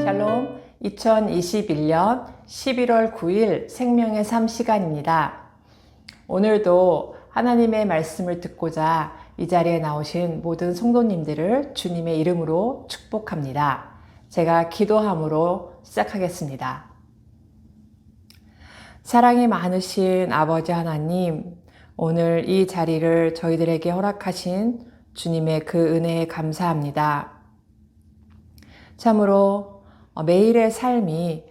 샬롬, 2021년 11월 9일 생명의 삶 시간입니다. 오늘도 하나님의 말씀을 듣고자 이 자리에 나오신 모든 성도님들을 주님의 이름으로 축복합니다. 제가 기도함으로 시작하겠습니다. 사랑이 많으신 아버지 하나님, 오늘 이 자리를 저희들에게 허락하신 주님의 그 은혜에 감사합니다. 참으로 매일의 삶이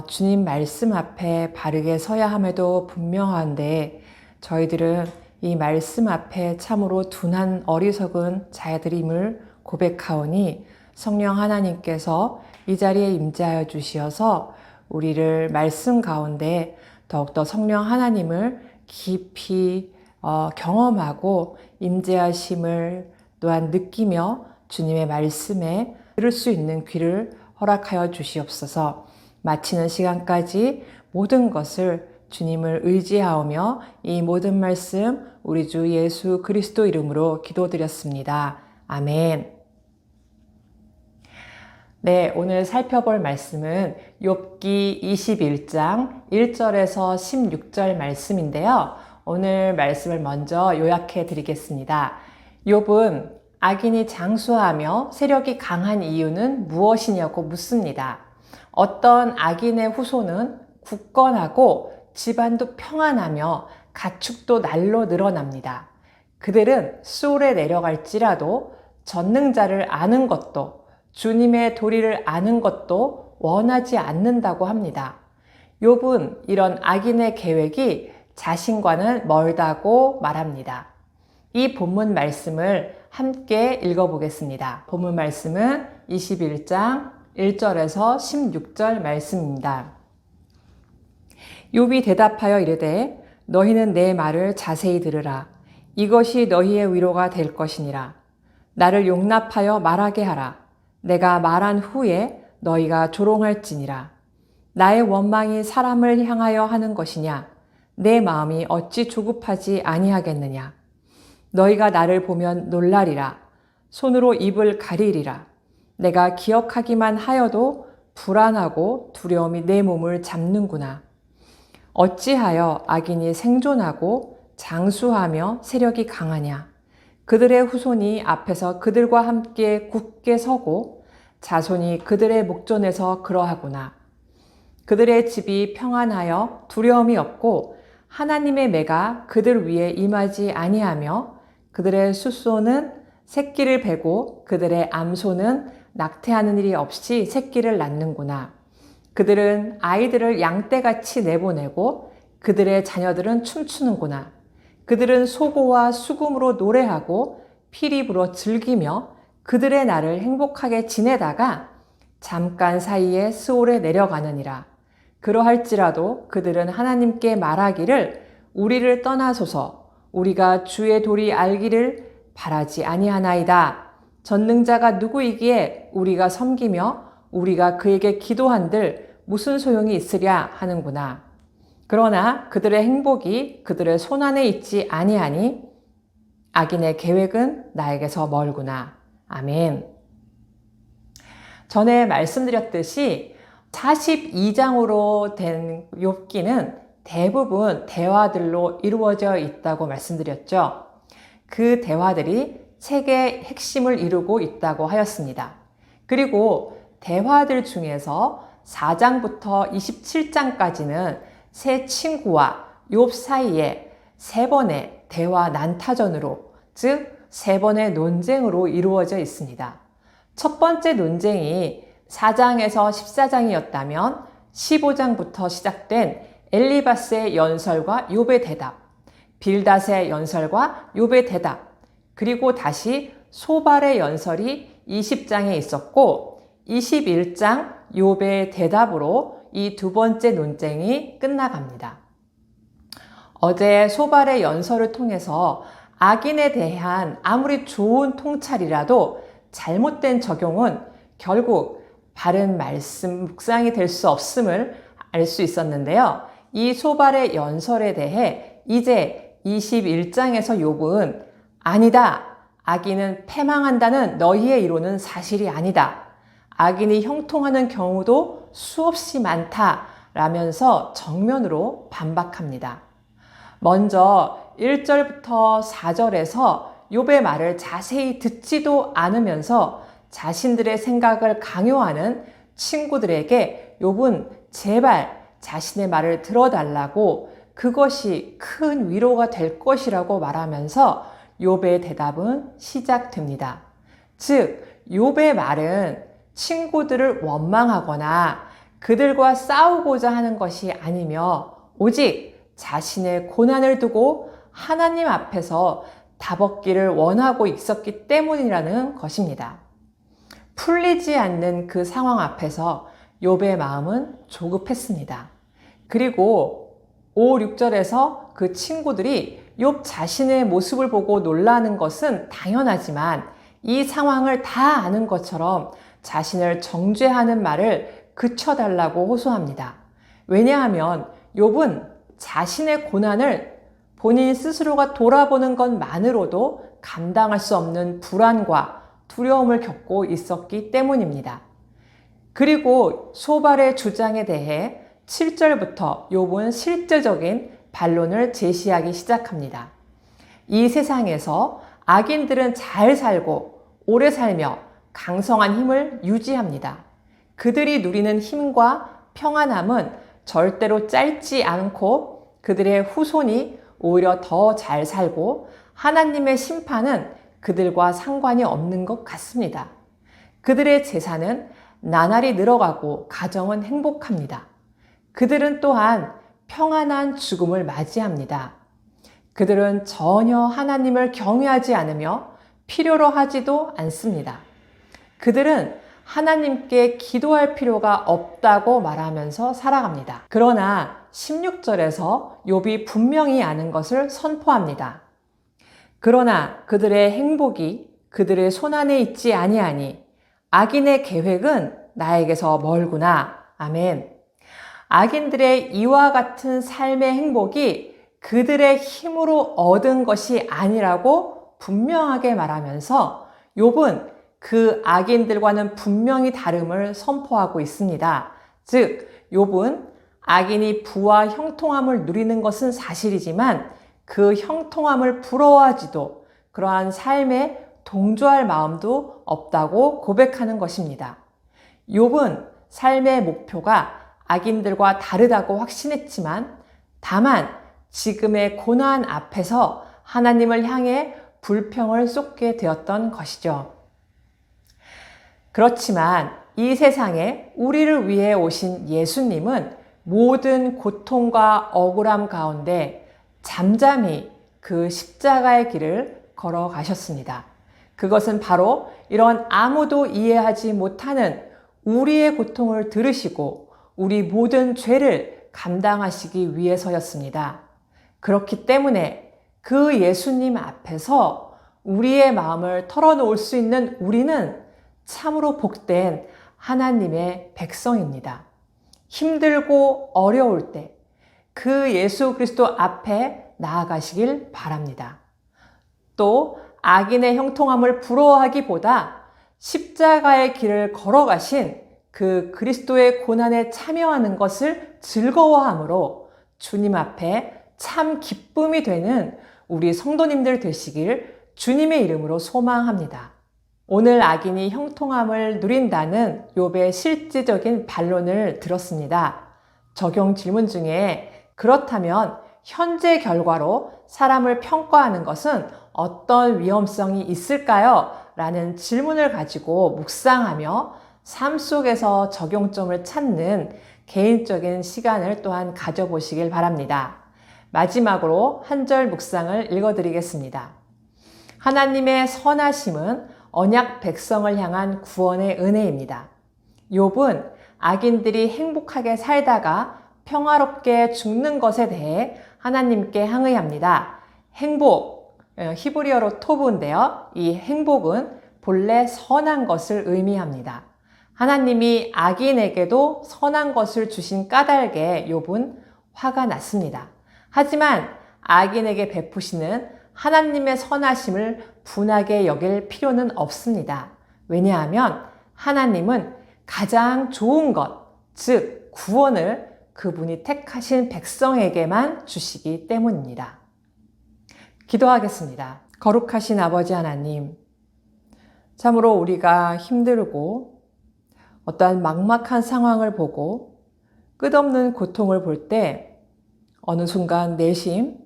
주님 말씀 앞에 바르게 서야 함에도 분명한데 저희들은 이 말씀 앞에 참으로 둔한 어리석은 자들임을 고백하오니 성령 하나님께서 이 자리에 임재하여 주시어서 우리를 말씀 가운데 더욱더 성령 하나님을 깊이 경험하고 임재하심을 또한 느끼며 주님의 말씀에 들을 수 있는 귀를 허락하여 주시옵소서. 마치는 시간까지 모든 것을 주님을 의지하오며 이 모든 말씀 우리 주 예수 그리스도 이름으로 기도드렸습니다. 아멘. 네, 오늘 살펴볼 말씀은 욥기 21장 1절에서 16절 말씀인데요. 오늘 말씀을 먼저 요약해 드리겠습니다. 욥은 악인이 장수하며 세력이 강한 이유는 무엇이냐고 묻습니다. 어떤 악인의 후손은 굳건하고 집안도 평안하며 가축도 날로 늘어납니다. 그들은 수월에 내려갈지라도 전능자를 아는 것도 주님의 도리를 아는 것도 원하지 않는다고 합니다. 욥은 이런 악인의 계획이 자신과는 멀다고 말합니다. 이 본문 말씀을 함께 읽어보겠습니다. 본문 말씀은 21장 1절에서 16절 말씀입니다. 욥이 대답하여 이르되 너희는 내 말을 자세히 들으라. 이것이 너희의 위로가 될 것이니라. 나를 용납하여 말하게 하라. 내가 말한 후에 너희가 조롱할지니라. 나의 원망이 사람을 향하여 하는 것이냐? 내 마음이 어찌 조급하지 아니하겠느냐? 너희가 나를 보면 놀라리라. 손으로 입을 가리리라. 내가 기억하기만 하여도 불안하고 두려움이 내 몸을 잡는구나. 어찌하여 악인이 생존하고 장수하며 세력이 강하냐? 그들의 후손이 앞에서 그들과 함께 굳게 서고 자손이 그들의 목전에서 그러하구나. 그들의 집이 평안하여 두려움이 없고 하나님의 매가 그들 위에 임하지 아니하며 그들의 숫소는 새끼를 베고 그들의 암소는 낙태하는 일이 없이 새끼를 낳는구나. 그들은 아이들을 양떼같이 내보내고 그들의 자녀들은 춤추는구나. 그들은 소고와 수금으로 노래하고 피리 불어 즐기며 그들의 날을 행복하게 지내다가 잠깐 사이에 스올에 내려가느니라. 그러할지라도 그들은 하나님께 말하기를 우리를 떠나소서. 우리가 주의 도리 알기를 바라지 아니하나이다. 전능자가 누구이기에 우리가 섬기며 우리가 그에게 기도한들 무슨 소용이 있으랴 하는구나. 그러나 그들의 행복이 그들의 손안에 있지 아니하니 악인의 계획은 나에게서 멀구나. 아멘. 전에 말씀드렸듯이 42장으로 된 욥기는 대부분 대화들로 이루어져 있다고 말씀드렸죠. 그 대화들이 책의 핵심을 이루고 있다고 하였습니다. 그리고 대화들 중에서 4장부터 27장까지는 세 친구와 욥 사이에 세 번의 대화 난타전으로, 즉 세 번의 논쟁으로 이루어져 있습니다. 첫 번째 논쟁이 4장에서 14장이었다면 15장부터 시작된 엘리바스의 연설과 욥의 대답, 빌닷의 연설과 욥의 대답, 그리고 다시 소발의 연설이 20장에 있었고 21장 욥의 대답으로 이 두 번째 논쟁이 끝나갑니다. 어제 소발의 연설을 통해서 악인에 대한 아무리 좋은 통찰이라도 잘못된 적용은 결국 바른 말씀, 묵상이 될 수 없음을 알 수 있었는데요. 이 소발의 연설에 대해 이제 21장에서 욥은 아니다. 악인은 패망한다는 너희의 이론은 사실이 아니다. 악인이 형통하는 경우도 수없이 많다라면서 정면으로 반박합니다. 먼저 1절부터 4절에서 욥의 말을 자세히 듣지도 않으면서 자신들의 생각을 강요하는 친구들에게 욥은 제발 자신의 말을 들어달라고, 그것이 큰 위로가 될 것이라고 말하면서 욥의 대답은 시작됩니다. 즉, 욥의 말은 친구들을 원망하거나 그들과 싸우고자 하는 것이 아니며 오직 자신의 고난을 두고 하나님 앞에서 답없기를 원하고 있었기 때문이라는 것입니다. 풀리지 않는 그 상황 앞에서 욥의 마음은 조급했습니다. 그리고 5, 6절에서 그 친구들이 욥 자신의 모습을 보고 놀라는 것은 당연하지만 이 상황을 다 아는 것처럼 자신을 정죄하는 말을 그쳐달라고 호소합니다. 왜냐하면 욥은 자신의 고난을 본인 스스로가 돌아보는 것만으로도 감당할 수 없는 불안과 두려움을 겪고 있었기 때문입니다. 그리고 소발의 주장에 대해 7절부터 욥은 실제적인 반론을 제시하기 시작합니다. 이 세상에서 악인들은 잘 살고 오래 살며 강성한 힘을 유지합니다. 그들이 누리는 힘과 평안함은 절대로 짧지 않고 그들의 후손이 오히려 더 잘 살고 하나님의 심판은 그들과 상관이 없는 것 같습니다. 그들의 재산은 나날이 늘어가고 가정은 행복합니다. 그들은 또한 평안한 죽음을 맞이합니다. 그들은 전혀 하나님을 경외하지 않으며 필요로 하지도 않습니다. 그들은 하나님께 기도할 필요가 없다고 말하면서 살아갑니다. 그러나 16절에서 욥이 분명히 아는 것을 선포합니다. 그러나 그들의 행복이 그들의 손안에 있지 아니하니 악인의 계획은 나에게서 멀구나. 아멘. 악인들의 이와 같은 삶의 행복이 그들의 힘으로 얻은 것이 아니라고 분명하게 말하면서 욥은 그 악인들과는 분명히 다름을 선포하고 있습니다. 즉, 욥은 악인이 부와 형통함을 누리는 것은 사실이지만 그 형통함을 부러워하지도 그러한 삶에 동조할 마음도 없다고 고백하는 것입니다. 욥은 삶의 목표가 악인들과 다르다고 확신했지만 다만 지금의 고난 앞에서 하나님을 향해 불평을 쏟게 되었던 것이죠. 그렇지만 이 세상에 우리를 위해 오신 예수님은 모든 고통과 억울함 가운데 잠잠히 그 십자가의 길을 걸어가셨습니다. 그것은 바로 이런 아무도 이해하지 못하는 우리의 고통을 들으시고 우리 모든 죄를 감당하시기 위해서였습니다. 그렇기 때문에 그 예수님 앞에서 우리의 마음을 털어놓을 수 있는 우리는 참으로 복된 하나님의 백성입니다. 힘들고 어려울 때 그 예수 그리스도 앞에 나아가시길 바랍니다. 또 악인의 형통함을 부러워하기보다 십자가의 길을 걸어가신 그 그리스도의 고난에 참여하는 것을 즐거워함으로 주님 앞에 참 기쁨이 되는 우리 성도님들 되시길 주님의 이름으로 소망합니다. 오늘 악인이 형통함을 누린다는 욥의 실질적인 반론을 들었습니다. 적용 질문 중에 그렇다면 현재 결과로 사람을 평가하는 것은 어떤 위험성이 있을까요? 라는 질문을 가지고 묵상하며 삶 속에서 적용점을 찾는 개인적인 시간을 또한 가져보시길 바랍니다. 마지막으로 한 절 묵상을 읽어드리겠습니다. 하나님의 선하심은 언약 백성을 향한 구원의 은혜입니다. 욥은 악인들이 행복하게 살다가 평화롭게 죽는 것에 대해 하나님께 항의합니다. 행복, 히브리어로 토브인데요. 이 행복은 본래 선한 것을 의미합니다. 하나님이 악인에게도 선한 것을 주신 까닭에 욥은 화가 났습니다. 하지만 악인에게 베푸시는 하나님의 선하심을 분하게 여길 필요는 없습니다. 왜냐하면 하나님은 가장 좋은 것, 즉 구원을 그분이 택하신 백성에게만 주시기 때문입니다. 기도하겠습니다. 거룩하신 아버지 하나님, 참으로 우리가 힘들고 어떠한 막막한 상황을 보고 끝없는 고통을 볼 때 어느 순간 내심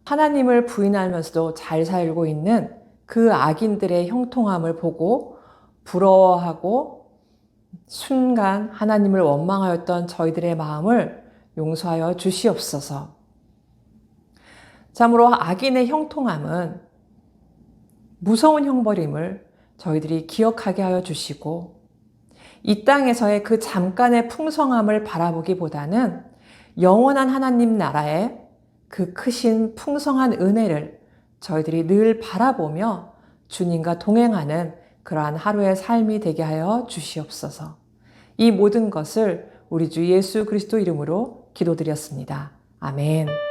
하나님을 부인하면서도 잘 살고 있는 그 악인들의 형통함을 보고 부러워하고 순간 하나님을 원망하였던 저희들의 마음을 용서하여 주시옵소서. 참으로 악인의 형통함은 무서운 형벌임을 저희들이 기억하게 하여 주시고 이 땅에서의 그 잠깐의 풍성함을 바라보기보다는 영원한 하나님 나라의 그 크신 풍성한 은혜를 저희들이 늘 바라보며 주님과 동행하는 그러한 하루의 삶이 되게 하여 주시옵소서. 이 모든 것을 우리 주 예수 그리스도 이름으로 기도드렸습니다. 아멘.